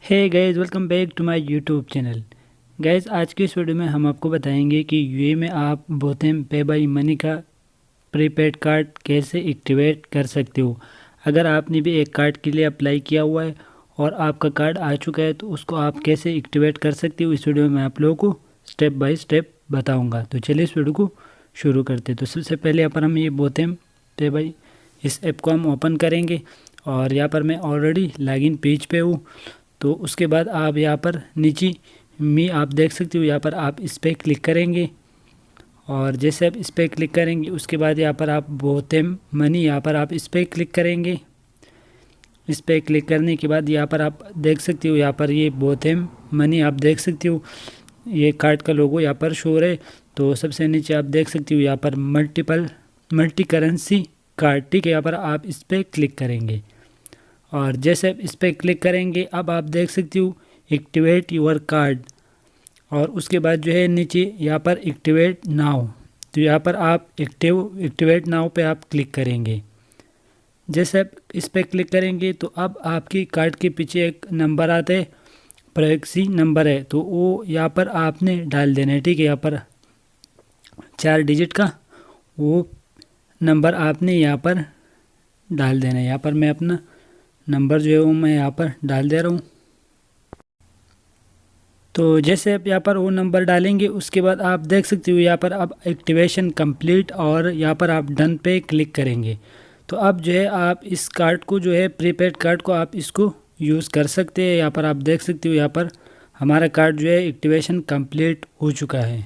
Hey guys, welcome back to my YouTube channel. Guys, आज की इस वीडियो में हम आपको बताएंगे कि यूए में आप बोथेम पे बाई मनी का प्रीपेड कार्ड कैसे एक्टिवेट कर सकते हो। अगर आपने भी एक कार्ड के लिए अप्लाई किया हुआ है और आपका कार्ड आ चुका है तो उसको आप कैसे एक्टिवेट कर सकते हो, इस वीडियो में आप लोगों को स्टेप बाय स्टेप बताऊँगा। तो चलिए इस वीडियो को शुरू करते हैं। तो सबसे पहले यहाँ पर हम ये बोथेम पे बाई इस ऐप को हम ओपन करेंगे और यहाँ पर मैं ऑलरेडी लॉगिन पेज पे हूँ। तो उसके बाद आप यहाँ पर नीचे मी आप देख सकते हो, यहाँ पर आप इस पर क्लिक करेंगे और जैसे आप इस पर क्लिक करेंगे उसके बाद यहाँ पर आप बोथेम मनी यहाँ पर आप इस पर क्लिक करेंगे। इस पर क्लिक करने के बाद यहाँ पर आप देख सकते हो, यहाँ पर ये बोथेम मनी आप देख सकते हो, ये कार्ड का लोगो यहाँ पर शो है। तो सबसे नीचे आप देख सकते हो यहाँ पर मल्टी करेंसी कार्ड, ठीक है। यहाँ पर आप इस पर क्लिक करेंगे और जैसे आप इस पर क्लिक करेंगे अब आप देख सकते हो एक्टिवेट योर कार्ड और उसके बाद जो है नीचे यहाँ पर एक्टिवेट नाउ, तो यहाँ पर आप एक्टिवेट नाउ पे आप क्लिक करेंगे। जैसे आप इस पर क्लिक करेंगे तो अब आपकी कार्ड के पीछे एक नंबर आता है, प्राइवेसी नंबर है, तो वो यहाँ पर आपने डाल देना है, ठीक है। यहाँ पर 4 डिजिट का वो नंबर आपने यहाँ पर डाल देना है। यहाँ पर मैं अपना नंबर जो है वो मैं यहाँ पर डाल दे रहा हूँ। तो जैसे आप यहाँ पर वो नंबर डालेंगे उसके बाद आप देख सकते हो यहाँ पर अब एक्टिवेशन कंप्लीट और यहाँ पर आप डन पे क्लिक करेंगे। तो अब जो है आप इस कार्ड को जो है प्रीपेड कार्ड को आप इसको यूज़ कर सकते हैं। यहाँ पर आप देख सकते हो यहाँ पर हमारा कार्ड जो है एक्टिवेशन कंप्लीट हो चुका है।